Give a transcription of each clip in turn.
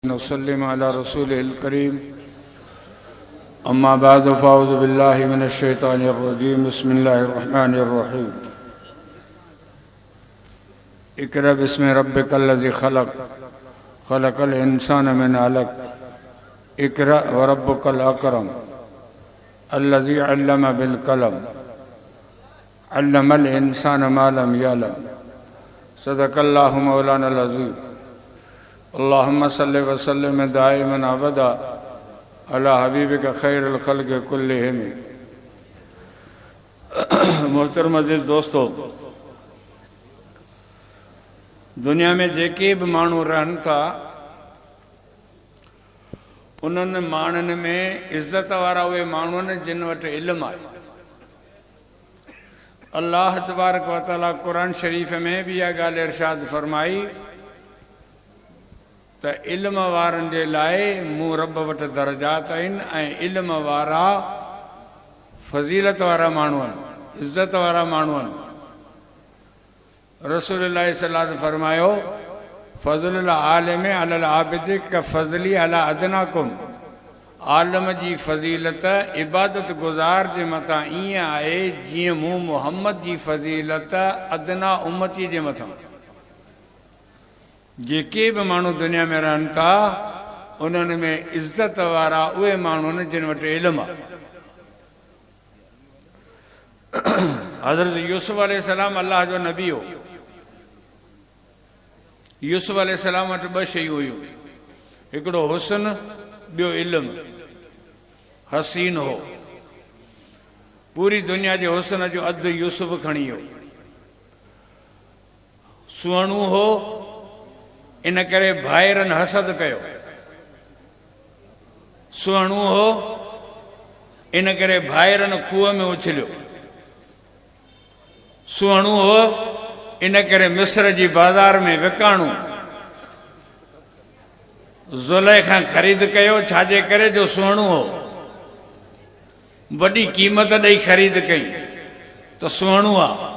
नसल्लिम अला रसूलिल करीम अम्मा बाद फ़अऊज़ु बिल्लाहि मिनश शैतानिर रजीम बिस्मिल्लाहिर रहमानिर रहीम इक़रा बिस्मि रब्बिकल लज़ी खलक़ खलक़ल इंसाना मिन अलक़ इक़रा व रब्बुकल अकरम अल्लज़ी अल्लम बिल कलम अल्लमल इंसाना मा लम यअलम सदक़ल्लाहु मौलानाल अज़ीम अल्लाहुम्मा सल्लि व सल्लिम दाइमन अबदा अला हबीबिका खैरुल खल्क़ि कुल्लिहिम। मोहतरम अज़ीज़ दोस्तों, दुनिया में जेके भी माण्हू रहनि था उन्हनि माण्हुनि में इज़्ज़त वारा उहे माण्हू आहिनि जिन वटि इल्मु आहे। अल्लाह तबारक व तआला क़ुरान शरीफ़ में भी इहा ॻाल्हि इरशाद फरमाई त इल्म वारनि जे लाइ मूं रब वटि दर्जात आहिनि ऐं इल्म वारा फज़ीलत वारा माण्हू आहिनि, इज़्ज़त वारा माण्हू आहिनि। रसूलुल्लाह सल्लल्लाहु अलैहि वसल्लम फरमायो फ़ज़लुल आलिम अलल आबिद का फ़ज़ली अला अदनाकुम। आलम जी फज़ीलत इबादत गुज़ार जे मथां ईअं आहे जीअं मूं मुहम्मद जी फज़ीलत अदना उम्मती जे मथां। जेके भी माण्हू दुनिया में रहनि था उन्हनि में इज़्ज़त वारा उहे माण्हू आहिनि जिन वटि इल्मु आहे। हज़रत यूसुफ अलैहिस्सलाम अल्लाह जो नबी हो। यूसुफ अलैहिस्सलाम वटि ॿ शयूं हुयूं, हिकिड़ो हुस्न, ॿियो इल्मु। हसीन हो, पूरी दुनिया जे हुस्न जो अधु यूसुफ खणी वियो। सुहिणो हो, इन करे भाइरनि हसद कयो। सुहिणो हो, इन करे भाइरनि खूह में उछलियो। सुहिणो हो, इन करे मिस्र जी बाज़ार में विकाणो। ज़ुलैखा ख़रीद कयो, छाजे करे जो सुहिणो हो। वॾी क़ीमत ॾेई ख़रीद कई त सुहिणो आहे।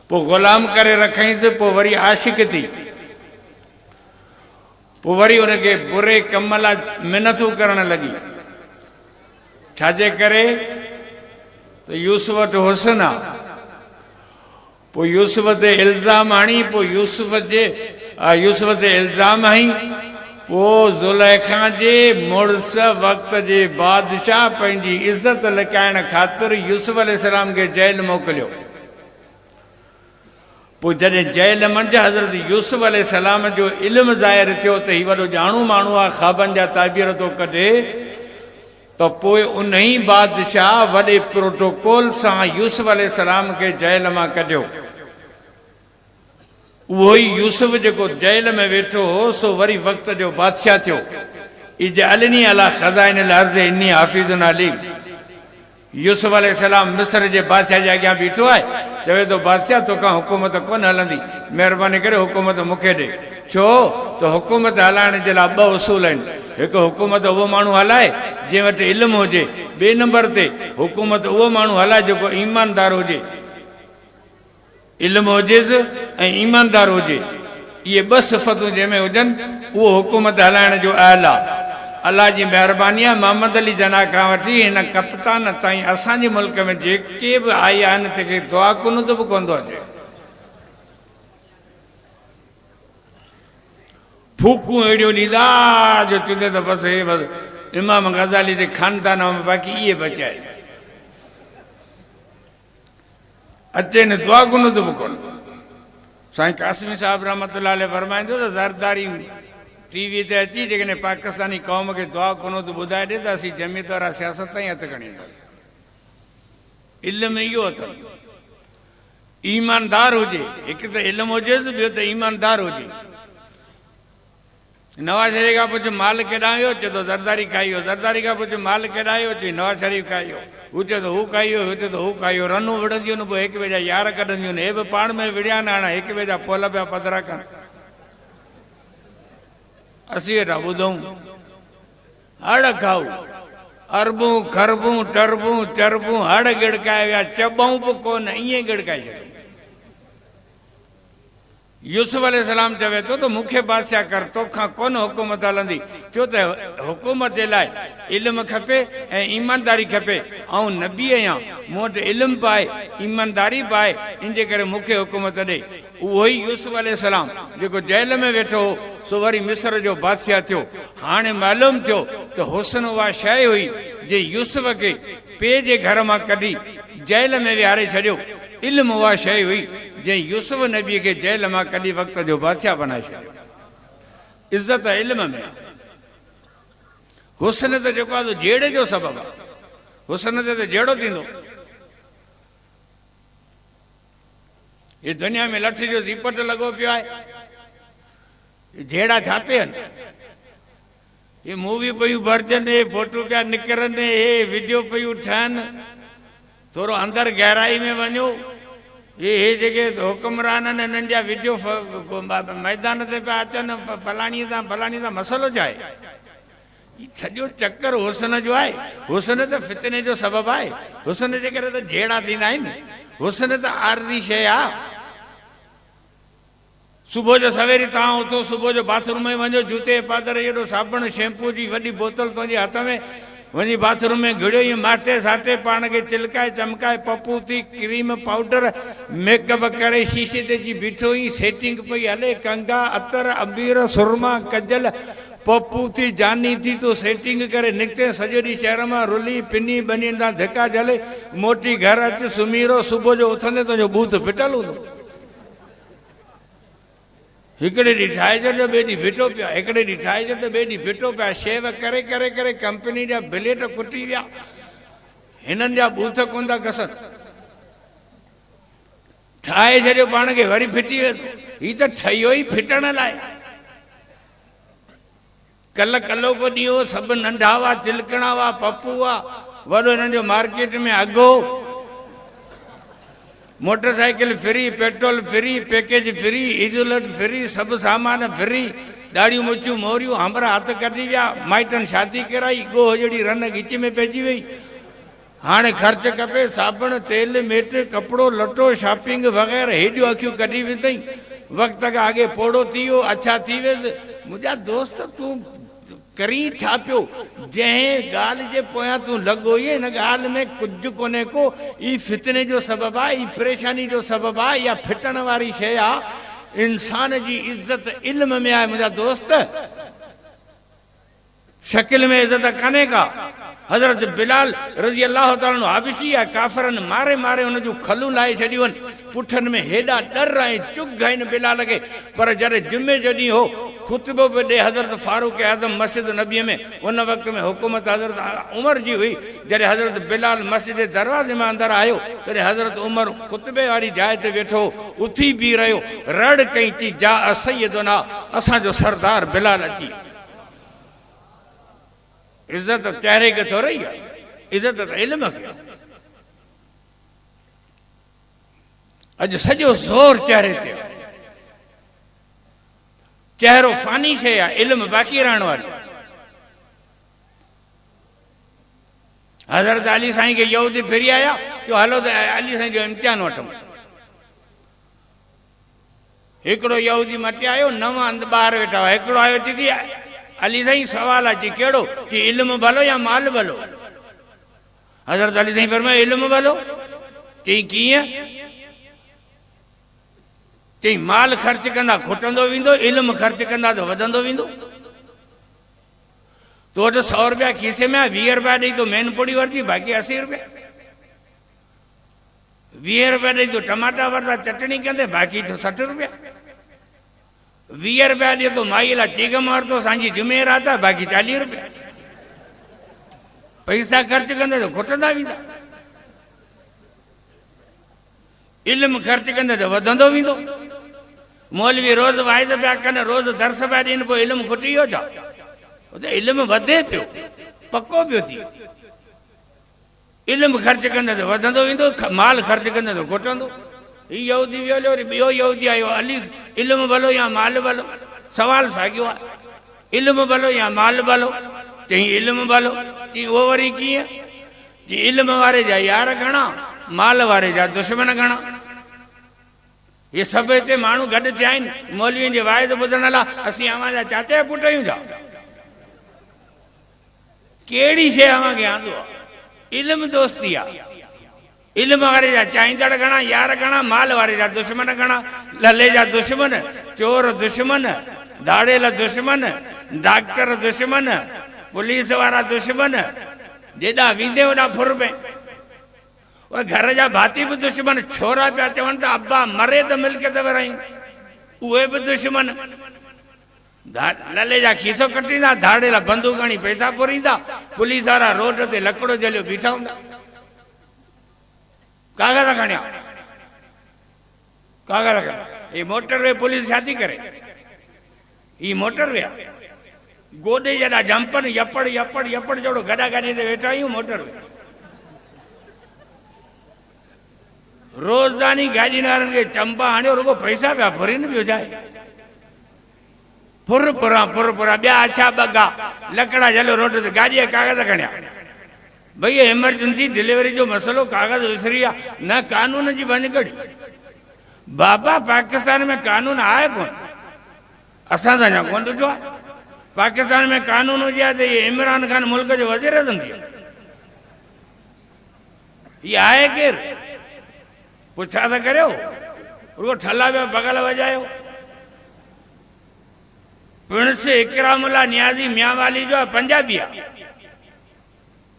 पोइ ग़ुलाम करे रखईंसि, पोइ वरी आशिक थी, पोइ वरी उनखे बुरे कम लाइ मिनतूं करण लॻी। छाजे करे त यूसुफ वटि हुस्न आहे। पोइ यूसुफ ते इल्ज़ाम आणी, पोइ यूसुफ ते इल्ज़ाम हई। पोइ ज़ुलैखा जे मुड़ुस वक़्त जे बादशाह पंहिंजी इज़त लिकाइण ख़ातिर यूसुफ अलैहिस्सलाम खे जेल मोकिलियो। पोइ जॾहिं जेल मंझि हज़रत यूसुफ अलैहिस्सलाम जो इल्मु ज़ाहिर थियो त हीउ वॾो ॼाणू माण्हू आहे, ख़्वाबनि जा ताबीर थो कढे, त पोइ उन ई बादशाह वॾे प्रोटोकॉल सां यूसुफ अलैहिस्सलाम खे जेल मां कढियो। उहो ई यूसुफ जेको जेल में वेठो हो सो वरी वक़्त जो बादशाह थियो। इजअलनी अला ख़ज़ाइनिल अर्ज़ इन्नी हाफ़िज़ुन अलीम। यूसुफ अलैहिस्सलाम मिस्र जे बादशाह जे अॻियां बीठो आहे, चवे थो बादशाह तोखां हुकूमत कोन हलंदी, महिरबानी करे हुकूमत मूंखे ॾे। छो त हुकूमत हलाइण जे लाइ ॿ उसूल आहिनि। हिकु हुकूमत उहो माण्हू हलाए जंहिं वटि इल्मु हुजे, ॿिए नंबर ते हुकूमत उहो माण्हू हलाए जेको ईमानदार हुजे। इल्मु हुजेसि ऐं ईमानदार हुजे, इहे ॿ सिफ़तूं जंहिंमें हुजनि उहो हुकूमत हलाइण जो अहल आहे। अल्लाह जी महिरबानी आहे, मोहम्मद अली जना खां वठी हिन कप्तान ताईं असांजे मुल्क में जेके बि आया आहिनि तंहिंखे दुआ कुनूत बि कोन थो अचे। फूकूं अहिड़ियूं ॾींदा जो चवंदे त बसि हे बसि इमाम ग़ज़ाली जे ख़ानदान में बाक़ी इहे बचाए अचे न, दुआ कुनूत बि कोन। साईं कासमी साहिब रहमतुल्लाह अलैह फरमाईंदो त ज़रदारी टीवी ते अची जेकॾहिं पाकिस्तानी क़ौम खे दुआ कुनूत ॿुधाए ॾे त असीं जमीयत वारा सियासत ताईं हथु खणी ईंदासीं। इल्मु इहो अथव, ईमानदार हुजे। हिकु त इल्मु हुजेसि, ॿियो त ईमानदार हुजे। नवाज़ शरीफ़ खां पुछ माल केॾां वियो, चए थो ज़रदारी खाई वियो। ज़रदारी खां पुछ माल केॾां वियो, चई नवाज़ शरीफ़ खाई वियो। हू चए थो हू खाई वियो, हू चए थो हू खाई वियो। रनूं विढ़ंदियूं आहिनि, पोइ हिक ॿिए जा यार कढंदियूं आहिनि। हे बि पाण में विढ़िया न हाणे हिक ॿिए जा पोल पिया पधरा कनि। असीं वेठा ॿुधूं हड़ खाऊं, अरबूं खरबूं टरबूं चरबूं हड़ गिड़काए विया, चॿूं बि कोन, ईअं गिड़काए छॾियो। यूसुफ अलैहिस्सलाम चवे तो मूंखे बादशाह कर, तोखां कोन हुकूमत हलंदी। छो त हुकूमत जे लाइ इल्म खपे ऐं ईमानदारी खपे। ऐं नबी आहियां, मूं वटि इल्म बि आहे, ईमानदारी बि आहे, इन जे करे मूंखे हुकूमत ॾे। उहो ई यूसुफ अलैहिस्सलाम जेको जेल में वेठो हो, सो वरी मिस्र जो बादशाह थियो। हाणे मालूम थियो त हुस्न उहा शइ हुई जे यूसुफ खे पे जे घर मां कढी जेल में विहारे छॾियो। इल्म उहा शइ हुई जे यूसुफ नबी खे जेल मां कढी वक़्त जो बादशाह बनाए छॾियो। इज़त इल्म में। हुस्न त जेको आहे जहिड़े जो सबबु आहे, हुस्न ते त जहिड़ो थींदो। ये दुनिया में लठ जो ज़ीपट लॻो पियो आहे, जहिड़ा छाते आहिनि। ये मूवी पियूं भरजनि, हे फोटू पिया निकिरनि, हे वीडियो पियूं ठहनि। थोरो अंदरि गहराई में वञो, ये जेके हुकुमरान आहिनि हिननि जा वीडियो मैदान ते पिया अचनि, फलाणीअ सां मसइलो छा आहे? सॼो चक्कर हुस्न जो आहे। हुस्न त फितने जो सबबु आहे। हुस्न जे करे त जहिड़ा थींदा आहिनि। हुस्न त आरज़ी शइ आहे। सुबुह जो सवेरी तव्हां उथो, सुबुह जो बाथरूम में वञो, जूते पादर एॾो साबुण शैम्पू जी वॾी बोतल तुंहिंजे हथ में, वञी बाथरूम में घिड़ियो, ईअं माटे साटे पाण खे चिलकाए चमकाए, पपू थी, क्रीम पाउडर मेकअप करे, शीशे ते जी बीठो ई सेटिंग पई हले, कंगा अतर अबीर सुरमा कजल पपू थी, जानी थी, तूं सेटिंग करे निकिते सॼो ॾींहुं शहर मां रुली पिनी बनी तां धिका झले, मोटी घर अच सुमीरो, सुबुह जो उथंदे तुंहिंजो बूथ फिटल हूंदो। हिकिड़े ॾींहुं ठाहे छॾियो, ॿिए ॾींहुं फिटो पिया, हिकिड़े ॾींहुं ठाहे छॾियो, ॿिए ॾींहुं फिटो पिया। शेव करे करे करे कंपनी जा ब्लेड कुटी विया, हिननि जा बूथ कोन था कसनि। ठाहे छॾियो पाण खे, वरी फिटी वेंदो। हीउ त ठहियो ई फिटण लाइ। कल्ह कल्लो को ॾींहुं हो, सभु नंढा हुआ, चिलकणा हुआ, पप्पू हुआ, वॾो हिननि जो मार्केट में अघो, motorcycle free, petrol free, package free, इज़ुलट फ्री, सभु सामान फ्री, ॾाढ़ियूं मुछियूं मोरियूं, हंबरा हथ कढी विया, माइटनि शादी कराई, ॻोह जहिड़ी रन गिच में पइजी वई। हाणे ख़र्च खपे, साबुण तेल मेट कपिड़ो लटो शॉपिंग वग़ैरह, हेॾियूं अखियूं कढी विधई। वक़्त खां अॻे पोड़ो थी वियो, अच्छा थी वियुसि। मुंहिंजा दोस्त तूं करी छा पियो? जंहिं ॻाल्हि जे पोयां तूं लॻो ई हिन ॻाल्हि में कुझु कोन्हे को। ई फितने जो सबबु आहे, ई परेशानी जो सबबु आहे, इहा फिटण वारी शइ आहे। इंसान जी इज़त इल्म में आहे मुंहिंजा दोस्त, शकिल में इज़त कान्हे का। हज़रत बिलाल रज़ी अल्लाह ताला हाबिशी आहे, काफ़रनि मारे मारे हुन जूं खलूं लाहे छॾियूं आहिनि, पुठनि में हेॾा डर ऐं चुग आहिनि बिलाल खे। पर जॾहिं जुमे जो ॾींहुं हो, ख़ुतबो बि ॾे हज़रत फारूक आज़म मस्जिद नबीअ में, उन वक़्त में हुकूमत हज़रत उमर जी हुई। जॾहिं हज़रत बिलाल मस्जिद जे दरवाज़े मां अंदरि आयो, तॾहिं हज़रत उमर ख़ुतबे वारी जाइ ते वेठो, उथी बीह रहियो, रड़ कई थी, जा सैयदुना, असांजो सरदार बिलाल अची। इज़त चेहरे खे थोरी आहे, इज़त त इल्म खे। अॼु सॼो ज़ोर चेहरे ते। चेहरो फानी शइ आहे, इल्म बाक़ी रहण वारी। हज़रत अली साईं खे यहूदी फिरी आया, चयो हलो त अली साईं जो इम्तिहान वठूं। हिकिड़ो यहूदी मटे आयो, 9 अंध ॿार वेठा हुआ। हिकिड़ो आयो, चई अली साईं सवाल आहे, कहिड़ो? कि इल्म भलो या माल भलो? हज़रत अली साईं फरमायो इल्म भलो। चई कीअं? चई माल ख़र्च कंदा खुटंदो वेंदो, इल्म ख़र्च कंदा त वधंदो वेंदो। तो वटि 100 रुपया खीसे में, 20 रुपया ॾेई तो मेन पोड़ी वरिती, बाक़ी 80 रुपया। 20 रुपया ॾेई तो टमाटा वरिता, चटणी कंदे, बाक़ी तो 60 रुपया। 20 रुपया ॾे तो माई लाइ चीग मारतो, असांजी जुमेरात आहे, बाक़ी 40 रुपया। पैसा ख़र्च कंदे तो खुटंदा वेंदा। इल्म ख़र्च कंदे तो वधंदो वेंदो। मौलवी रोज़ वाइद पिया कनि, रोज़ दर्स पिया ॾियनि, पोइ इल्म खुटी वियो छा? उते इल्म वधे पियो, पको पियो थी। इल्म ख़र्च कंदे तो वधंदो वेंदो, माल ख़र्च कंदे तो खुटंदो। हीउ यहूदी वियो हलियो, वरी ॿियो यहूदी आयो, अली इल्म भलो या माल भलो? सवाल साॻियो आहे, इल्म भलो या माल भलो? चई इल्म भलो। चई उहो वरी कीअं? चई इल्म वारे जा यार घणा, माल वारे जा दुश्मन घणा। ये सब इतने मानू गड थिया आहिनि मौलवियुनि जे वाइदो ॿुधण लाइ असीं अवां जा चाचा जा पुट आहियूं छा कहिड़ी शइ अवां खे आंदो आहे इल्म दोस्ती आहे इल्म वारे जा चाहींदड़ घणा यार घणा माल वारे जा दुश्मन घणा लले जा दुश्मन चोर दुश्मन दाड़ेल दुश्मन डॉक्टर दुश्मन पुलिस वारा दुश्मन जेॾा वेंदे होॾा फुर में घर जा भाती भी दुश्मन छोरा पिया चवन त अब्बा मरे त मिल्कियत विरायूं उहे भी दुश्मन लले जा खीसो कटींदा धाड़ेला बंदूक खणी पैसा पुरींदा पुलिस वारा रोड ते लकड़ो जलियो बीठा हूंदा कागज खणिया कागज खणिया ये मोटरवे पुलिस छा थी करे ये मोटरवे गोडे जड़ा जंपन यपड़ यपड़ यपड़ जोड़ो गड़ा गाड़ी ते वेठा आहियूं मोटरवे रोज़ानी गाड़ी वारनि खे चंपा हाणियो रुगो पैसा पिया फुरीनि ॿियो छा आहे फुर पुरा ॿिया अछा बगा लकड़ा जलो रोड ते गाॾीअ कागज़ खणिया भई एमरजेंसी डिलीवरी जो मसलो कागज़ विसरी आहे न कानून जी भञकड़ी बाबा पाकिस्तान में कानून आहे कोन असां त अञा कोन ॾिठो आहे पाकिस्तान में कानून हुजे हा त इहे इमरान खान मुल्क जो वज़ीर आज़म थी वियो हीअ आहे केरु पुछा त करियो रुगो ठला पिया बगल वजायो प्रिंस इकरामुल्ला नियाज़ी मियांवाली जो पंजाबी आहे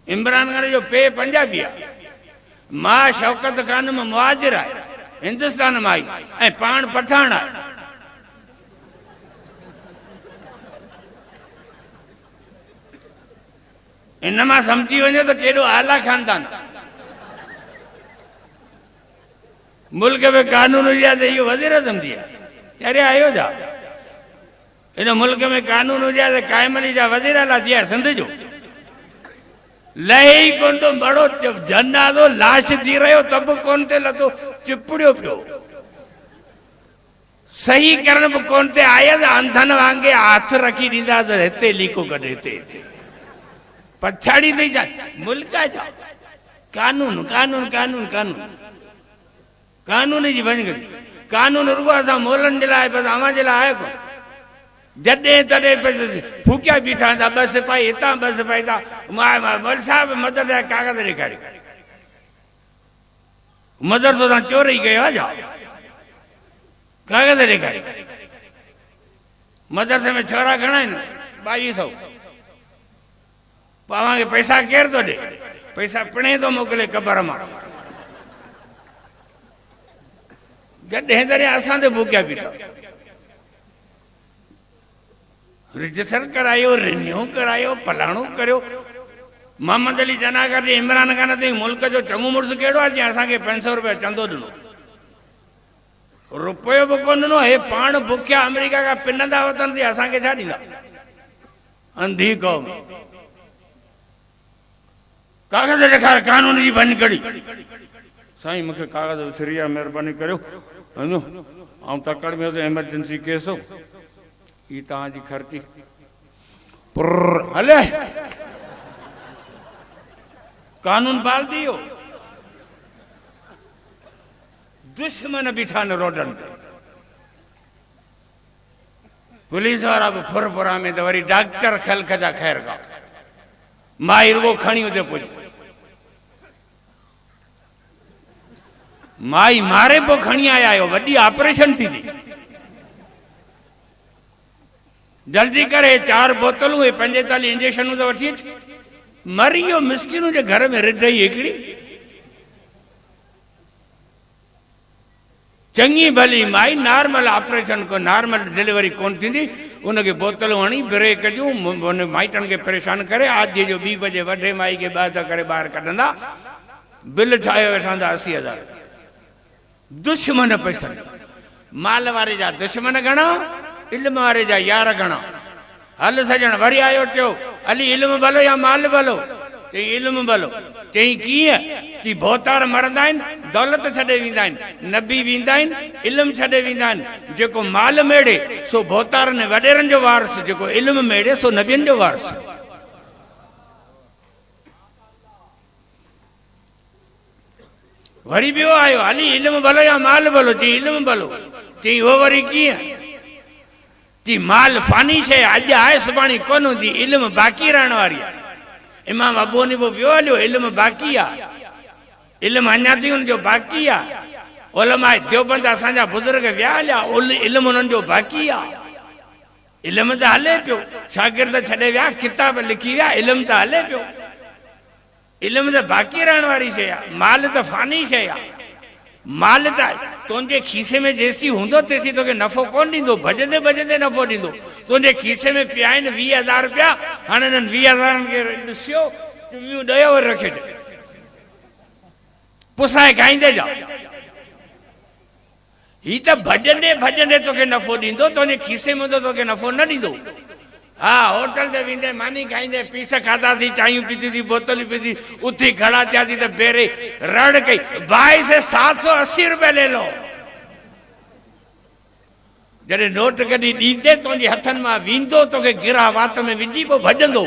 इमरान खान जो पे पंजाबी आहे मां शौकत खानम मुहाजिर आहे हिंदुस्तान मां आई ऐं पाण पठान आहे इन मां सम्झी वञे त केॾो आला ख़ानदान मुल्क में कानून हुजे तो ये वज़ीर आज़म थी त्यारे आयो जा इन मुल्क में कानून हुजे तो कायम अली जा वज़ीर आला थिया सिंध जो लहे ही कोन तो बड़ो जनाज़ो लाश थी रहियो तब कोन ते लतो चिपड़ियो पियो सही करण भी कोन ते आया अंधन वांगे हाथ रखी दींदा तो हिते लीको कढ हिते पछाड़ी थी जा मुल्क जा कानून कानून कानून कानून कानून जी भञकड़ी कानून रुगो असां मोलनि जे लाइ बसि अवां जे लाइ आहे कोन जॾहिं तॾहिं बसि फूकिया बीठा हूंदा ॿ सिपाही हितां ॿ सिपाही हितां मोल साहिब मदद जा कागज़ ॾेखारे मदरसो तां चोरी कयो आहे छा कागज़ ॾेखारे मदरसे में छोरा घणा आहिनि 2200 पोइ अव्हांखे पैसा केरु थो ॾे पैसा पिणे थो मोकिले क़बर मां जॾहिं तॾहिं असां ते भूकिया बीठा रजिस्टर करायो रिन्यू करायो फलाणो करियो मोहम्मद अली जना खां इमरान खान ताईं मुल्क जो चङो मुड़ुसु कहिड़ो आहे जीअं असांखे 500 रुपया चंदो ॾिनो रुपयो बि कोन ॾिनो हे पाण बुखिया अमेरिका खां पिनंदा वतन थी असांखे छा ॾींदा अंधी क़ौम कागज़ ॾेखार कानून जी भञकड़ी साईं मूंखे कागज़ विसरी आहे महिरबानी करियो वञो ऐं तकड़ में एमरजेंसी केस हो ई तव्हांजी ख़र्ची पुर हले कानून बाल दियो दुश्मन बीठा न रोडन ते पुलिस वारा भी फुरफुरा में तो वरी डॉक्टर खलख जा खैर का माई रुगो खणी उते पुज माई मारे पो खणी आया आयो वडी ऑपरेशन थी थी जल्दी करे 4 बोतलूं 45 इंजेक्शन तो वठी मरियो मिस्किनों जे घर में रिढई हिकड़ी चंगी भली माई नॉर्मल ऑपरेशन को नॉर्मल डिलीवरी कोन थी उनके बोतल हणी ब्रेक जूं माइटन के परेशान करे आदि जो 2 बजे वढे माई के बाद करे बाहर कढंदा बिल ठाहे वेठा 80,000 दुश्मन पैसा माल वारे जा दुश्मन घणा इल्म वारे जा यार घणा हल सजण वरी आयो चयो अली इल्म भलो या माल भलो चई इल्म भलो चई कीअं कि भोतार मरंदा आहिनि दौलत छॾे वेंदा आहिनि नबी वेंदा आहिनि इल्म छॾे वेंदा आहिनि जेको माल मेड़े सो भोतारनि वॾेरनि जो वारस जेको इल्म मेड़े सो नबियनि जो वारस वरी बियो आयो हली इल्म भलो या माल भलो, चई इल्म भलो। चई वो वरी कीअं? चई माल फानी शइ अॼु आहे सुभाणे कोन हूंदी, इल्म बाक़ी रहण वारी आहे। इमाम अबू हनीफो वियो हलियो, इल्म बाक़ी आहे, इल्म अञा ताईं हुनजो बाक़ी आहे। उलमा देवबंद असांजा बुज़ुर्ग विया हलिया, इल्म हुननि जो बाक़ी आहे। इल्म त हले पियो, शागिर्द छॾे विया, किताब लिखी विया, इल्म त हले पियो। इल्म त बाक़ी रहण वारी शइ आहे, माल त फानी शइ आहे। माल त तुंहिंजे खीसे में जेसी हूंदो तेसी तोखे नफ़ो कोन ॾींदो, भॼंदे भॼंदे नफ़ो ॾींदो। तुंहिंजे खीसे में पिया आहिनि 20,000 रुपया, हाणे हिननि 20,000 खे ॾिसियो, ॾियो वरी रखियो, पुसाए खाईंदे जाओ। ही त भॼंदे भॼंदे तोखे नफ़ो ॾींदो, तुंहिंजे खीसे में हूंदो तोखे नफ़ो न ॾींदो। हा, होटल ते वेंदे मानी खाईंदे, पीस खाधासीं, चांहियूं पीतीसीं, बोतलूं पीती, उथी खड़ा थियासीं त बेरे रड़ कई, भाई से 780 रुपए ले लो। जॾहिं नोट कढी ॾींदे तुंहिंजे हथनि मां वेंदो, तोखे गिरा वात में विझी पोइ भॼंदो।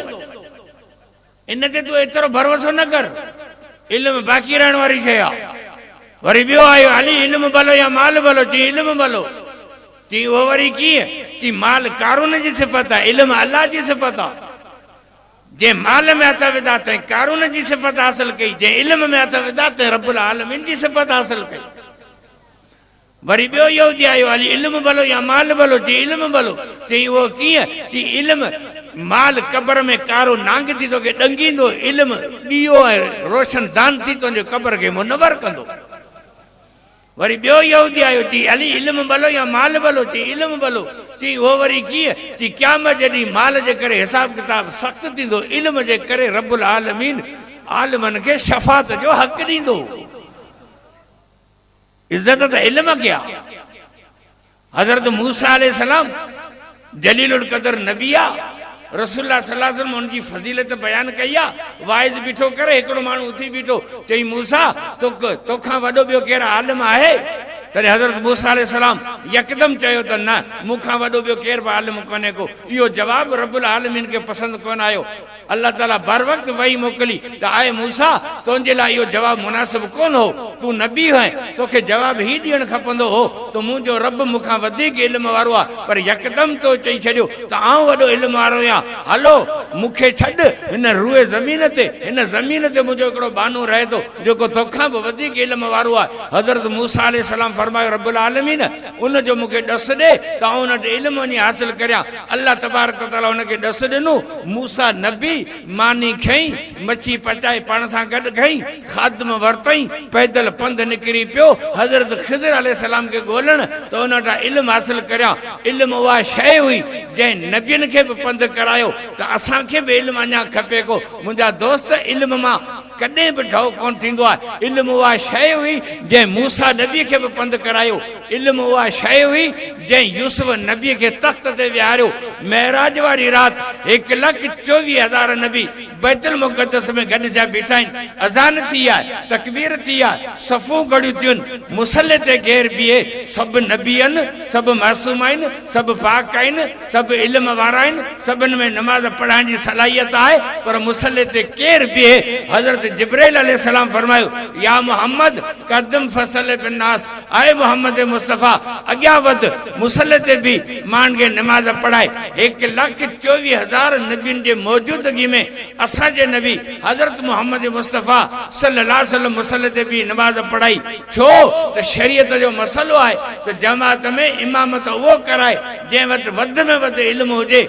इन ते तूं एतिरो भरोसो न कर, इल्म बाक़ी रहण वारी शइ आहे। वरी ॿियो आयो हली इल्म भलो या माल भलो, चई इल्म भलो। चई वो वरी कीअं? चई माल कारून जी सिफ़त आहे, इल्म अल्लाह जी सिफ़त आहे। जे माल में हथ विधा तंहिं कारून जी सिफ़त हासिल कई, जे इल्म में हथ विधा तंहिं रब्बुल आलमीन जी सिफ़त हासिल कई। वरी ॿियो यहूदी आयो हली इल्म भलो या माल भलो, चई इल्म भलो। चई वो कीअं? चई इल्म माल कब्र में कारो नांग थी तोखे ॾंगींदो, इल्म ॾीओ ऐं रोशन दान थी तुंहिंजे कब्र खे मुनवर कंदो। वरी ॿियो यहूदी आयो, चई हली इल्म भलो या माल भलो, चई इल्म भलो। चई वो वरी कीअं? चई क़यामत जॾहिं माल जे करे हिसाब किताब सख़्त थींदो, इल्म जे करे रब्बुल आलमीन आलमनि खे शफ़ात जो हक़ ॾींदो। इज़त त इल्म खे आहे। हज़रत मूसा अलैहिस्सलाम जलीलुल क़दर नबी आहे, रसूलुल्लाह सल्लल्लाहु अलैहि वसल्लम उनजी फज़ीलत बयान कई आहे। वाइज़ बीठो करे हिकिड़ो माण्हू उथी बीठो, चई मूसा तोखां वॾो ॿियो केरु आलिम आहे? तॾहिं हज़रत मूसा अलैहिस्सलाम यकदमि चयो त न, मूंखां वॾो ॿियो केरु बि आलिम कोन्हे को। इहो जवाबु रब्बुल आलमीन खे पसंदि कोन आयो। अल्लाह ताला बर वक़्तु वही मोकिली त आहे मूसा, तुंहिंजे लाइ इहो जवाबु मुनासिब कोन हो, तूं नबी आहे, तोखे जवाबु ही ॾियणु खपंदो हो त मुंहिंजो रब मूंखां वधीक इल्म वारो आहे। पर यकदमि तो चई छॾियो त आउं वॾो इल्म वारो आहियां, हलो मूंखे छॾ हिन रूए ज़मीन ते, हिन ज़मीन ते मुंहिंजो हिकिड़ो बानो रहे थो जेको तोखां बि वधीक इल्म वारो आहे। हज़रत मूसा अलैहिस्सलाम फरमायो, रब्बुल आलमीन उनजो मूंखे ॾस ॾे त आउं उन वटि इल्म वञी हासिल करियां। अल्लाह तबारक व तआला हुनखे ॾस ॾिनो। मूसा नबी मानी खई, मच्छी पचाए पाण सां गॾु खई, खादम वरितई, पैदल पंधु निकिरी पियो हज़रत ख़िज़र अलैहिस्सलाम खे ॻोल्हण त उन वटां इल्म हासिल करियां। इल्म उहा शइ हुई जंहिं नबियुनि खे बि पंधु करायो त असांखे बि इल्म अञा खपे को। मुंहिंजा दोस्त, इल्म मां कॾहिं बि ढउ कोन थींदो आहे। इल्म उहा शइ हुई जंहिं मूसा नबीअ खे बि पंधु करायो। इल्म उहा शइ हुई जंहिं यूसुफ नबीअ खे तख़्त ते विहारियो। महराज वारी राति 1,24,000 नबी बैतुल मुक़द्दस में गॾु थिया बीठा आहिनि। अज़ान थी आहे, तकबीर थी आहे, सफ़ूं गॾियूं थियूं, मुसले ते केरु बीहे, सभु नबी आहिनि, सभु मासूम आहिनि, सभु पाक आहिनि, सभु इल्म वारा आहिनि, सभिनि में नमाज़ पढ़ाइण जी सलाहियत आहे। पर मुसले ते केरु बीहे? हज़रत जिब्राइल अलैहिस्सलाम फरमायो, या मोहम्मद कदम फसल बिन्नास, आए मोहम्मद मुस्तफ़ा अॻियां वध, मुसले ते बि माण्हुनि खे नमाज़ पढ़ाए। 1,24,000 नबियुनि जे मौजूदगी में असांजे नबी हज़रत मोहम्मद मुस्तफ़ा सल्लल्लाहु अलैहि वसल्लम मुसले ते बि नमाज़ पढ़ाई। छो त शरीयत जो मसलो आहे त जमात में इमामत उहो कराए जंहिं वटि वधि में वधि इल्म हुजे।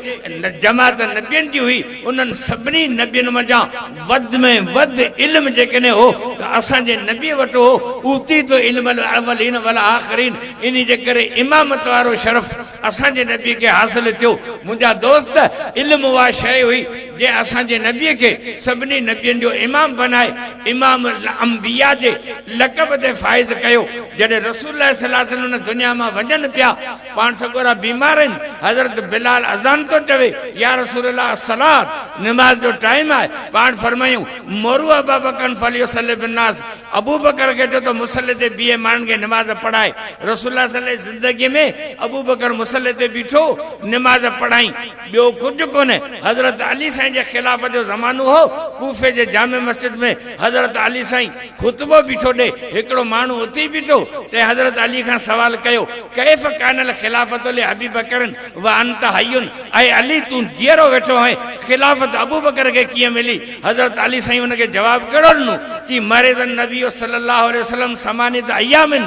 जमात नबियुनि जी हुई, उन्हनि सभिनी नबियुनि मंझां वधि में वधि इल्म जेकॾहिं हो त असांजे नबीअ वटि हो। ऊती तो इल्म अवलीन वल आख़िरीन, इन जे करे इमामत वारो शरफ़ असांजे नबी खे हासिल थियो। मुंहिंजा दोस्त, इल्म उहा शइ हुई जंहिं असांजे नबीअ खे सभिनी नबियुनि जो इमाम बनाए, इमाम अंबिया जे लक़ब ते फ़ाइज़ कयो। जॾहिं रसूलुल्लाह सल्लल्लाहु अलैहि वसल्लम दुनिया मां वञनि पिया, पाण सगोरा बीमार आहिनि, हज़रत बिलाल अज़ान तो चवे, या रसूलल्लाह सलात, नमाज़ जो टाइम आहे। पाण फरमायूं, मोरू अबू बकर फलियुसल्लि बिन्नास, अबू बकर खे चयो त मुसले ते बीहे माण्हुनि खे नमाज़ पढ़ाए। रसूलुल्लाह सल्लल्लाहु अलैहि ज़िंदगी में अबू बकर मुसले ते बीठो, नमाज़ पढ़ाई, ॿियो कुझु कोन्हे। हज़रत अली साईं साईं जे खिलाफ़त जो ज़मानो हो, कूफे जे जामे मस्जिद में हज़रत अली साईं ख़ुतबो बीठो ॾे, हिकिड़ो माण्हू उते ई बीठो, ते हज़रत अली खां सवाल कयो, कैफ़ कानल खिलाफ़त ले अबी बकरन व अंत हय्युन, ऐं अली तूं जीअरो वेठो आहीं, खिलाफ़त अबू बकर खे कीअं मिली? हज़रत अली साईं हुनखे जवाबु कहिड़ो ॾिनो कि मरिज़न नबी सल्लल्लाहु अलैहि वसल्लम समानित अय्यामिन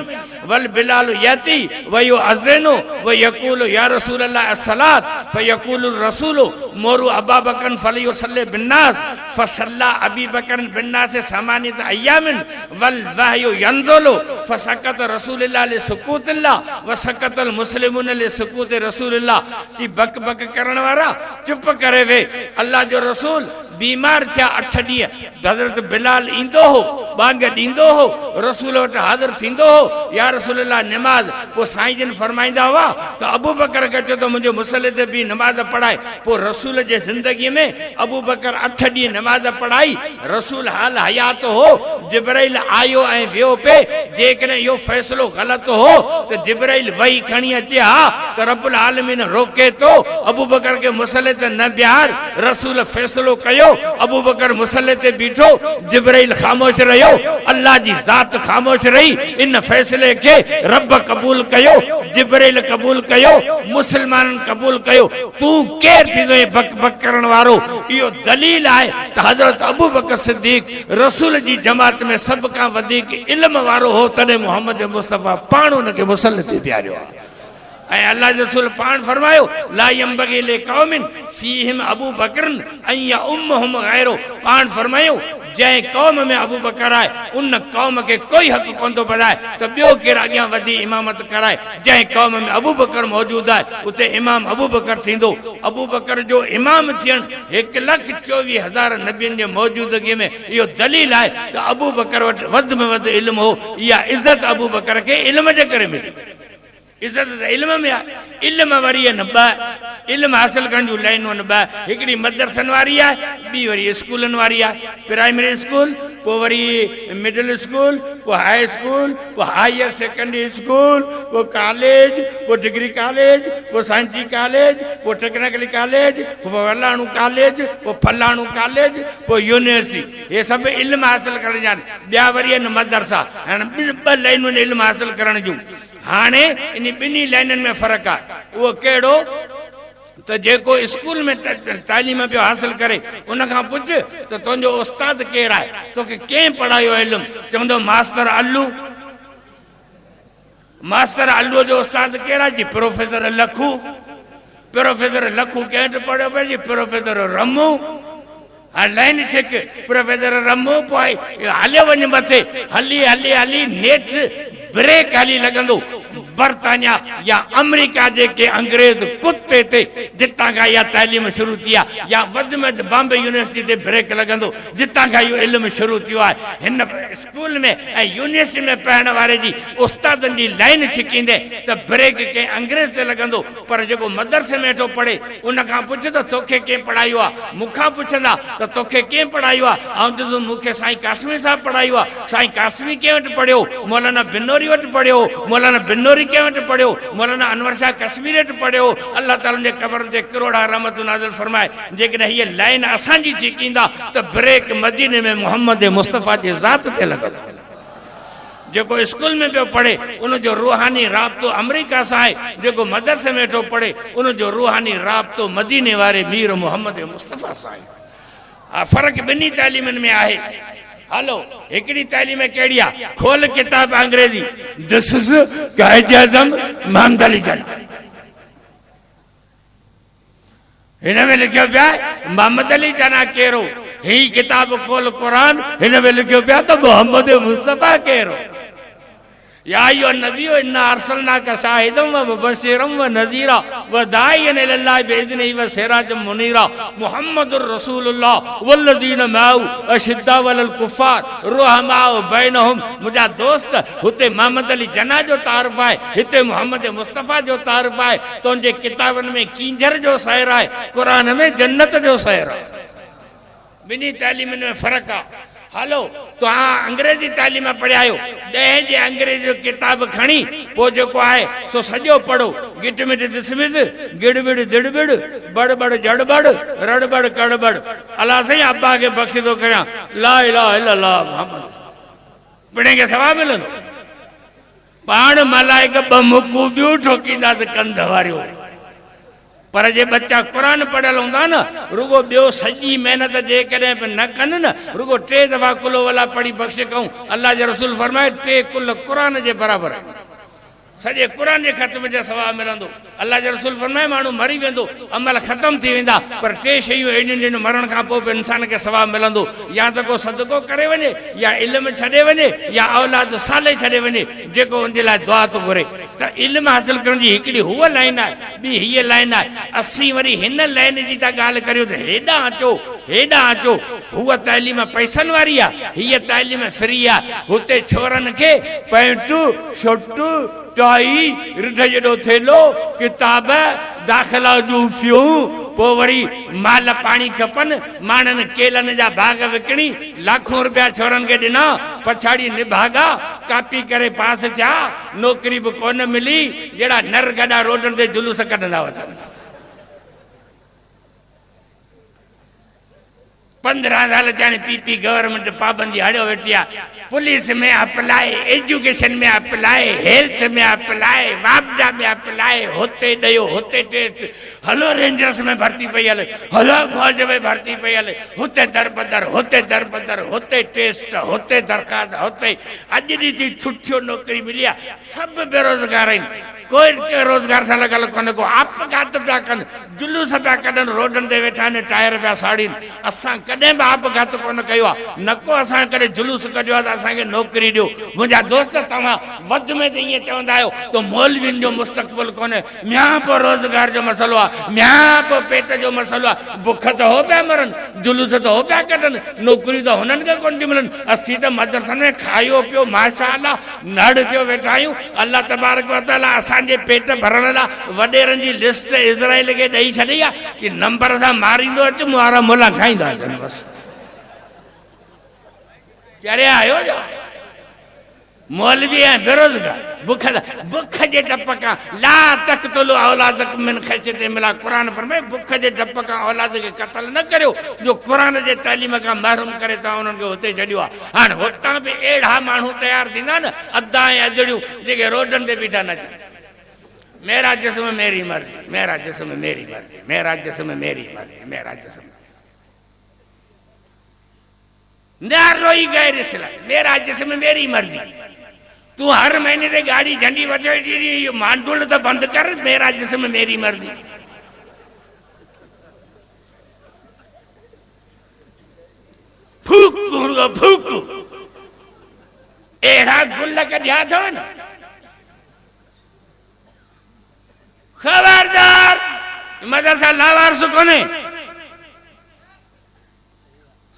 वल बिलाल यती व युअज़्ज़िनु व यक़ूलु या रसूल अल्लाह अस्सलात फयक़ूलु रसूलु मोरु अबा बकरन फलियुसल्लि बिन्नास फसल्ला अबी बकरन बिन्नास समानित अय्यामिन वल वहयु यंज़ुलु फसकत रसूलुल्लाह लिसुकूतिल्लाह व सकतल मुस्लिमून लिसुकूति रसूलुल्लाह। कि बक बक करण वारा चुप करे वे, अल्लाह जो रसूल बीमार थिया 8 ॾींहं, हज़रत बिलाल ईंदो हो, बांग ॾींदो हो, रसूल वटि हाज़िर थींदो हो, या रसूलुल्लाह नमाज़, पोइ साईं जन फरमाईंदा हुआ त अबू बकर खे चयो त मुंहिंजो मुसले ते बि नमाज़ पढ़ाए। पोइ रसूल जे ज़िंदगीअ में अबू बकर 8 ॾींहं नमाज़ पढ़ाई, रसूल हाल हयात हो, जिब्राइल आयो ऐं वियो पे, जेकॾहिं इहो फ़ैसिलो ग़लति हो त जिब्राइल वही खणी अचे हा त रब्बुल आलमीन रोके तो अबू बकर के मुसले ते न बिहार, रसूल फ़ैसिलो कयो, अबू बकर मुसले ते बीठो, जिब्राइल ख़ामोश रहियो, अल्लाह जी ज़ात ख़ामोश रही, इन फ़ैसिले के रब कबूल कयो, जिब्राइल कबूल कयो, मुसलमान कबूल कयो। तू केर थींदो बक बक करण वारो? इहो दलील आहे त हज़रत अबू बकर सिद्दीक़ रसूल जी जमात में सब खां वधीक इल्म वारो हो, तॾहिं मोहम्मद मुस्तफ़ा पाण उनखे मुसले ते बिहारियो आहे। ऐं अल्लाह जो रसूल पाण फरमायो, ला यंबगी ले कौमिन फीहिम अबू बकरन अन यउम्मुहुम गैरो, पाण फरमायो जंहिं कौम में अबू बकर आहे उन कौम खे कोई हक़ कोन थो बधाए त ॿियो केरु अॻियां वधी इमामत कराए। जंहिं कौम में अबू बकर मौजूदु आहे उते इमाम अबू बकर थींदो। अबू बकर जो इमाम थियणु 1,24,000 नबियनि जे मौजूदगी में इहो दलील आहे त अबू बकर वटि वधि में वधि इल्म हो। इहा इज़त अबू बकर खे इल्म जे करे मिली। इज़त इल्म में आहे। इल्म वरी न ॿ, इल्म हासिल करण जूं लाइनूं न ॿ, हिकिड़ी मदरसनि वारी आहे, ॿी वरी स्कूलनि वारी आहे। प्राइमरी स्कूल, पोइ वरी मिडिल स्कूल, पोइ हाई स्कूल, पोइ हायर सेकेंडरी स्कूल, पोइ कॉलेज, पोइ डिग्री कॉलेज, पोइ साइंसी कॉलेज, पोइ टेक्निकल कॉलेज, पोइ फलाणो कॉलेज, पोइ फलाणो कॉलेज, पोइ यूनिवर्सिटी। इहे सभु इल्म हासिल करण जा आहिनि। ॿिया वरी आहिनि मदरसा। हाणे 2 लाइनूं आहिनि इल्म हासिल करण जूं। हाणे इन 2 लाइननि में फ़र्क़ु आहे। उहो कहिड़ो त जेको स्कूल में तालीम पियो हासिल करे उन खां पुछ त तुंहिंजो उस्ताद केरु आहे, तोखे कंहिं पढ़ायो इल्मु? चवंदो मास्टर अल्लू। मास्टर अल्लूअ जो उस्ताद केरु आहे? जी प्रोफेसर लखू। प्रोफेसर लखू कंहिं वटि पढ़ियो पियो? जी प्रोफेसर रमू। हाणे लाइन छिक, प्रोफेसर रमू, पोइ हलियो वञ मथे, हली हली हली नेठ ब्रेक हली लॻंदो बर्तानिया या अमेरिका जेके अंग्रेज कुत्ते ते जितां खां इहा तालीम शुरू थी आहे, या वधि में वधि बॉम्बे यूनिवर्सिटी ते ब्रेक लॻंदो जितां खां इहो इल्मु शुरू थियो आहे। हिन स्कूल में ऐं यूनिवर्सिटी में पढ़ण वारे जी उस्तादनि जी लाइन छिकींदे त ब्रेक कंहिं अंग्रेज ते लॻंदो। पर जेको मदरसे में वेठो पढ़े उन खां पुछ त तोखे कंहिं पढ़ायो आहे? मूंखां पुछंदा त तोखे कंहिं पढ़ायो आहे? ऐं त मूंखे साईं कासमी साहिबु पढ़ायो आहे। साईं कासमी कंहिं वटि पढ़ियो? मौलाना बिनोरी वटि पढ़ियो। मौलाना बिनोरी कंहिं वटि पढ़ियो? मौलाना अनवर शाह कश्मीरी वटि पढ़ियो। अल्लाह ताला जे कबर ते करोड़ा रहमतूं नाज़िल फरमाए। जेकॾहिं हीअ लाइन असांजी छिकींदा त ब्रेक मदीने में मोहम्मद मुस्तफ़ा जी ज़ात ते लॻंदो। जेको स्कूल में पियो पढ़े उनजो रूहानी राब्तो अमेरिका सां आहे। जेको मदरसे में वेठो पढ़े उनजो रूहानी राब्तो मदीने वारे मीर मोहम्मद मुस्तफ़ा सां आहे। फ़र्क़ु 2 तालीमनि में आहे। हलो, हिकिड़ी तालीम कहिड़ी आहे? खोल किताब अंग्रेजी, दिस इज कायद आज़म मोहम्मद अली जन। हिन में लिखियो पिया मोहम्मद अली जना केरो। ही किताब खोल कुरान, हिन में लिखियो पिया त मोहम्मद मुस्तफ़ा केरो। या अय्युहन नबिय्यु इन्ना अरसलनाका शाहिदम व मुबश्शिरम व नज़ीरा व दाइयन इलल्लाहि बिइज़्निही व सिराजम मुनीरा मुहम्मदुर रसूलुल्लाह वल्लज़ीना माअहु अशिद्दाउ अलल कुफ़ार रुहमाउ बैनहुम। मुंहिंजा दोस्त, हुते मोहम्मद अली जना जो तारुफ़ आहे, हिते मोहम्मद मुस्तफ़ा जो तारुफ़ आहे। तुंहिंजे किताबनि में कींजर जो सैर आहे, क़ुरान में जन्नत जो सैर आहे। 2 तालीमनि में फ़र्क़ु आहे। हलो तो अंग्रेजी तालीम पढ़िया आयो 10 जे अंग्रेजी जो किताब खणी पो जेको आए सो सजो पढ़ो गिट मिट दिसमिस गिड़बिड़ दिड़बिड़ बड़बड़ जड़बड़ रड़बड़ कड़बड़ अल्लाह सही अब्बा के बख्शे तो कया ला इलाहा इल्लल्लाह मोहम्मद पढ़े के सवाब मिलंदो पाण मलाइक बमुकू बियो ठोकींदा त कंध वारियो पर जे बच्चा कुरान पढ़ियल हूंदा न रुगो बियो सॼी मेहनत जे कॾहिं बि न कनि न रुगो 3 दफ़ा कुलो वला पढ़ी बख़्शे कहूं अल्लाह जे रसूल फरमाए 3 कुल कुरान जे बराबर सॼे कुरान जे ख़त्म जे सवाब मिलंदो अल्लाह जे रसूल फरमाए माण्हू मरी वेंदो अमल ख़त्म थी वेंदा पर 3 शयूं अहिड़ियूं जिन मरण खां पोइ बि इंसान खे सवाब मिलंदो या त को सदको करे वञे या इल्म छॾे वञे या औलाद साले छॾे वञे जेको उनजे लाइ दुआ थो घुरे त इल्म हासिल करण जी हिकिड़ी हुअ लाइन आहे ॿी हीअ लाइन आहे असीं वरी हिन लाइन जी था ॻाल्हि करियो त हेॾां अचो हुअ तालीम पैसनि वारी आहे हीअ तालीम फ्री आहे हुते छोरनि खे पैंटू शर्टू टाई रिढ जॾो थेलो किताब दाख़िला जूं फियूं पोइ वरी माल पाणी खपनि माण्हुनि केलनि जा बाग विकिणी लाखों रुपया छोरनि खे ॾिना पछाड़ी निभागा कापी करे पास थिया नौकरी बि कोन मिली जहिड़ा नर गॾा रोडनि ते जुलूस कढंदा वठनि 15 साल थिया पीपी गवर्नमेंट पाबंदी हड़ियो वेठी आहे पुलिस में अप्लाई एजुकेशन में अप्लाई हेल्थ में अप्लाई वापडा में अप्लाई होते ॾियो होते टेस्ट हलो रेंजर्स में भर्ती पई हले हलो फौज में भर्ती पई हले होते दरबदर होते टेस्ट होते दरख़्वास्त होते अॼु ॾींहुं थी छुट्टियों नौकरी मिली आहे सभु बेरोज़गार आहिनि कोई रोजगार से लॻल कोन्हे को आपघात पिया कनि जुलूस पिया कढनि रोडनि ते वेठा आहिनि टायर पिया साड़ीनि असां कॾहिं बि आपघात कोन कयो आहे न को असां कॾहिं जुलूस कढियो आहे त असांखे नौकरी ॾियो मुंहिंजा दोस्त तव्हां वधि में त ईअं चवंदा आहियो त मौलवियुनि जो मुस्तक़बिल कोन्हे म्यां पोइ रोज़गार जो मसइलो आहे म्यां पोइ पेट जो मसइलो आहे बुख त हो पिया मरनि जुलूस त हो पिया कढनि नौकरी त हुननि खे कोन थी मिलनि असीं त मदरसनि में खायो पियो माशा अल्लाह नड़ थियो वेठा आहियूं अल्लाह तबारक व तआला असांजे पेट भरण लाइ वॾेरनि जी लिस्ट इज़राइल खे ॾेई छॾी आहे कि नंबर सां मारींदो अच मूं वारा मुला खाईंदा अचनि बसि चरिया आहियो छा मौलवी ऐं बेरोज़गार बुख जे टप खां ला तक़तुलू औलादक मिन ख़श्यति इमलाक़ क़ुरान फरमाए बुख जे टप खां औलाद खे क़त्ल न करियो जो क़ुरान जे तालीम खां महरूम करे तव्हां उन्हनि खे हुते छॾियो आहे हाणे हुतां बि अहिड़ा माण्हू तयारु थींदा न अदा ऐं अदड़ियूं जेके रोडनि ते बीठा न थियनि मेरा जिस्म मेरी मर्जी मेरा जिस्म मेरी मर्जी मेरा जिस्म मेरी मर्जी मेरा जिस्म रोई गए रिसला मेरा जिस्म मेरी मर्जी तू हर महीने से गाड़ी झंडी वठो मांडुल तो बंद कर मेरा जिस्म मेरी मर्जी फूक फूक एड़ा गुल कढिया अथव न खबरदार मदरसा लावारस कोने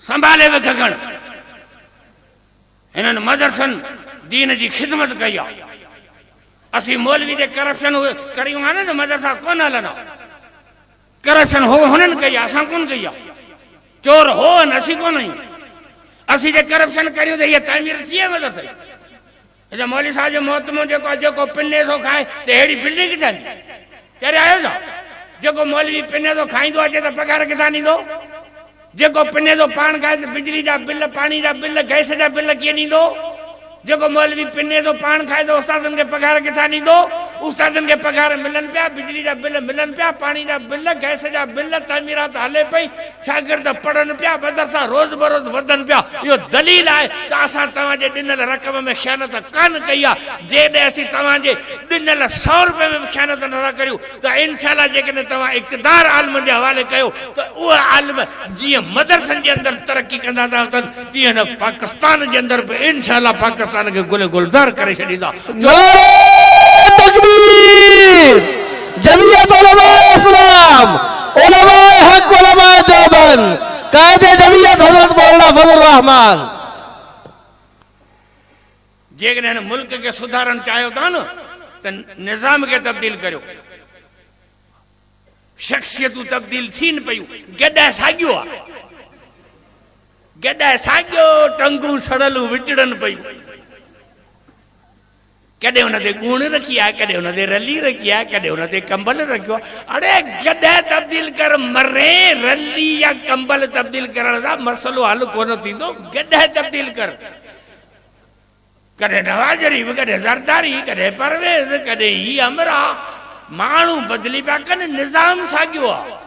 संभाले वे खगण इन्हनि मदरसन दीन जी खिदमत कई आहे असीं मौलवी जे करप्शन करियूं आहे न त मदरसा कोन हलंदा करप्शन हो हुननि कई आहे असां कोन कई आहे चोर हो न असीं कोन आहियूं असीं जे करप्शन करियूं त हीअ तामीर थी आहे मदरसे जी मौलवी साहब जो मोहतमो जेको पिने थो खाए त अहिड़ी बिल्डिंग ठहंदी कहिड़े आहियो छा जेको मौलवी पिने थो खाईंदो अचे त पघार किथां ॾींदो जेको पिने थो पाण खाए त बिजली जा बिल पाणी जा बिल गैस जा बिल कीअं ॾींदो जेको मौलवी पिने थो पाण खाए तो उस्तादनि खे पघार किथां ॾींदो उस्तादनि खे पघार मिलनि पिया बिजली जा बिल मिलनि पिया पाणी जा बिल गैस जा बिल तामीरात हले पई शागिर्द पढ़नि पिया मदरसा रोज़ बरोज़ वधनि पिया इहो दलील आहे त असां तव्हांजे ॾिनल रक़म में ख़यानत कान कई आहे जेॾे असीं तव्हांजे ॾिनल 100 रुपए में ख़यानत नथा करियूं त इनशाला जेकॾहिं तव्हां इक़्तिदार आलम जे हवाले कयो त उहे आलम जीअं मदरसनि जे अंदरि तरक़ी कंदा था वञनि तीअं न पाकिस्तान जे अंदरि बि इनशाला पाकिस्तान के गुल गुलजार करे छॾींदा तकबीर जमीयत उलमा इस्लाम उलमा हक उलमा देवबंद कायदे जमीयत हजरत मौलाना फजल रहमान जेकॾहिं मुल्क के सुधारण चाहियो था न त निज़ाम के तब्दील करियो शख्सियतूं तब्दील थीन पयूं गॾा साॻियो आहे केॾा साॻियो टंगू सड़लू विचड़न पयूं कॾहिं हुन ते गुण रखी आहे कॾहिं हुन ते रली रखी आहे कॾहिं हुन ते कंबल रखियो आहे अड़े कॾहिं तब्दील कर मरे रली या कंबल तब्दील करण सां मसलो हल कोन थींदो कॾहिं तब्दील कर कॾहिं नवाज शरीफ कॾहिं ज़रदारी कॾहिं परवेज़ कॾहिं ही अमरा माण्हू बदिली पिया कनि निज़ाम साॻियो आहे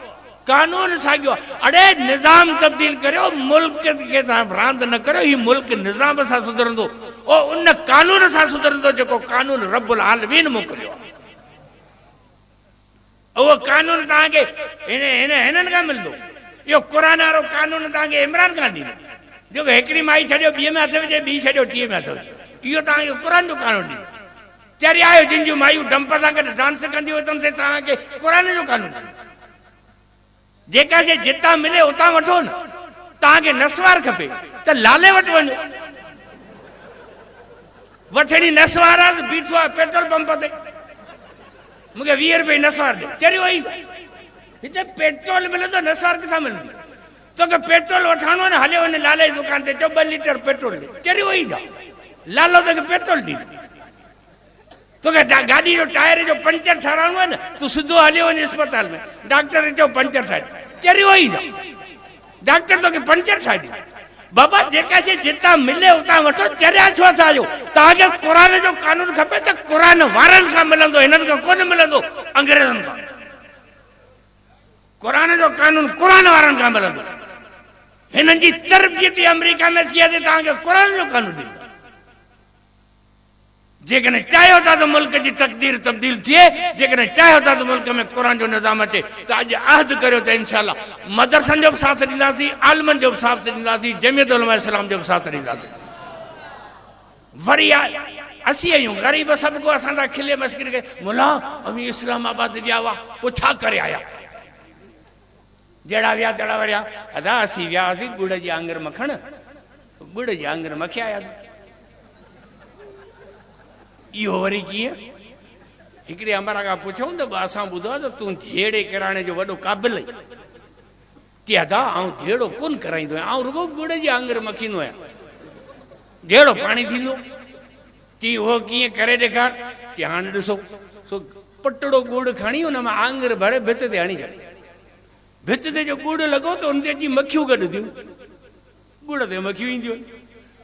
कानून साॻियो आहे अड़े निज़ाम तब्दील करियो मुल्क खे तव्हां रांदि न करियो ही मुल्क निज़ाम सां सुधरंदो ओ उन कानून सां सुधरंदो जेको कानून रब्बुल आलमीन मोकिलियो आहे उहो कानून तव्हांखे हिननि खां मिलंदो इहो क़ुरान वारो कानून तव्हांखे इमरान खां ॾींदो जेको हिकिड़ी माई छॾियो ॿिए में हथ विझे ॿी छॾियो टीह में हथ विझे इहो तव्हांखे क़ुरान जो कानून ॾींदो चरी आयो जिन जूं मायूं डंप सां गॾु डांस कंदियूं अथनि से तव्हांखे क़ुरान जो कानून ॾींदो जेका शइ जितां मिले उतां वठो न तव्हांखे नस्वार खपे त लाले वटि वञो वठणी नस्वार आहे बीठो आहे पेट्रोल पंप ते मूंखे 20 रुपए नस्वार ॾे चढ़ियो वई हिते पेट्रोल मिलंदो नस्वार किथां मिलंदी तोखे पेट्रोल वठाइणो न हलियो वञे लाले जी दुकान ते चओ 2 लीटर पेट्रोल ॾे चढ़ियो वई लालो तोखे पेट्रोल ॾींदो तोखे गाॾी जो टायर जो पंचर ठाराइणो आहे न तूं सिधो हलियो वञे अस्पताल में डॉक्टर चओ पंचर ठाहे चढ़ियो वई डॉक्टर तोखे पंचर ठाहे ॾींदो बाबा जेका शइ जितां मिले उतां वठो चरिया छो था आहियो तव्हांखे क़ुरान जो कानून खपे त क़ुरान वारनि खां मिलंदो हिननि खां कोन मिलंदो अंग्रेज़नि खां क़ुरान जो कानून क़ुरान वारनि खां मिलंदो हिननि जी तरबियत अमेरिका में थी आहे तव्हांखे क़ुरान जो कानून ॾींदो जेकॾहिं चाहियो था त मुल्क जी तक़दीर तब्दील थिए जेकॾहिं चाहियो था त मुल्क में क़ुरान जो निज़ाम अचे त अॼु अहद करियो त इनशाअल्लाह मदरसनि जो बि साथ ॾींदासीं आलमनि जो बि साथ ॾींदासीं जमियत उलमा इस्लाम जो बि साथ ॾींदासीं वरी असीं आहियूं ग़रीब सभु को असां था खिले मस्किरी करे मुला अवी इस्लामाबाद विया हुआ पोइ छा करे आया जहिड़ा विया तहिड़ा वरिया अदा असीं वियासीं गुड़ जी आंगर मखण गुड़ जी आंगर मखे आयासीं इहो वरी कीअं हिकिड़े अमरा खां पुछूं त असां ॿुधो आहे त तूं जहिड़े कराइण जो वॾो क़ाबिल आहीं की अदा आउं जहिड़ो कोन कराईंदो आहियां आउं रुगो गुड़ जी आंगर मखींदो आहियां जहिड़ो पाणी थींदो की उहो कीअं करे ॾेखार की हाणे ॾिसो सो पटड़ो गुड़ खणी हुन मां आंगर भरे भित ते हणी छॾे भित ते जो गुड़ लॻो त हुन ते अची मखियूं गॾंदियूं गुड़ ते मखियूं ईंदियूं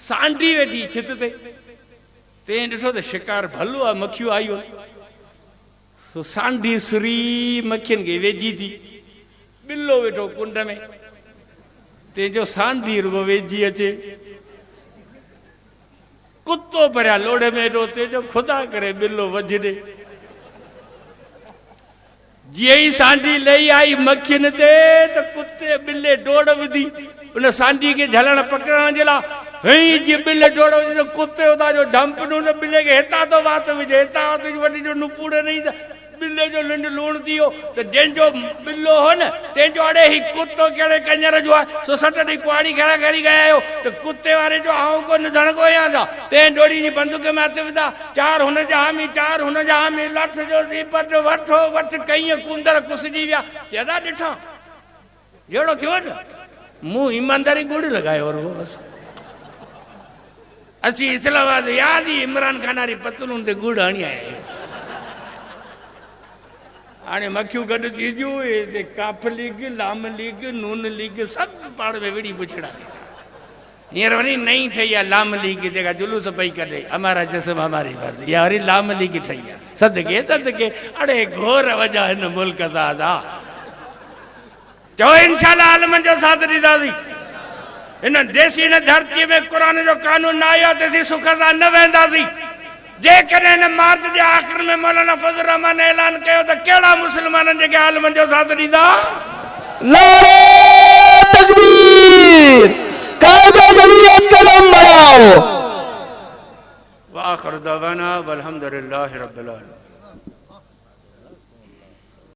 सांडी वेठी छित ते तें ॾिठो त शिकार भलो आहे मखियूं आयूं सो सांडी सुरी मखियुनि खे वेझी थी बिल्लो वेठो कुंड में तंहिंजो सांडी रुगो वेझी अचे कुतो परियां लोड़े में वेठो तंहिंजो ख़ुदा करे बिल्लो वझ ॾे जीअं ई सांडी लही आई मखियुनि ते त कुते बिल्ले डोड़ विधी उन सांडी खे झलण पकड़ण जे लाइ हई जी बिल्ले डोड़ विधी त कुते उतां जो जंप ॾिनो न बिल्ले खे हितां तो वात विझे हितां वात वठी जो नुपूड़ नहीं बिल्ले जो लिंड लूण थी वियो त जंहिंजो बिल्लो हो न तंहिंजो अड़े ही कुतो कहिड़े कंजर जो आहे सो सट ॾेई कुआड़ी खड़ा करी गया आहियो त कुते वारे जो आऊं कोन धणको आहियां था तंहिं डोड़ी जी बंदूक में हथ विधा 4 हुन जा हामी 4 हुन जा हामी लठ जो दीपट वठो वठ कईं कुंदर कुसजी विया चेदा ॾिठा जहिड़ो थियो न मूं ईमानदारी गुड़ लॻायो बसि असीं इस्लामाबाद याद ई इमरान खान वारी पतलून ते गुड़ हणी आया आहियूं हाणे मखियूं गॾु थींदियूं काफ लीग लाम लीग नून लीग सभु पाण में विड़ी पुछड़ा हींअर वरी नई ठही आहे लाम लीग जेका जुलूस पई कढे हमारा जिस्म हमारी वर्दी इहा वरी लाम लीग ठही आहे सदके सदके अड़े घोर वजह हिन मुल्क सां चओ इंशाअल्लाह आलमनि जो साथ ॾींदासीं हिन देसी हिन धरतीअ में क़ुरान जो कानून न आयो त असीं सुख सां न वेंदासीं जेकॾहिं हिन मार्च जे आख़िर में मौलाना फज़ल रहमान ऐलान कयो त कहिड़ा मुस्लमाननि जेके आलमनि जो साथ ॾींदा नारे तकबीर कायदे जमीयत कदम बढ़ाओ व आखिर दवाना वल्हम्दुलिल्लाहि रब्बिल आलमीन।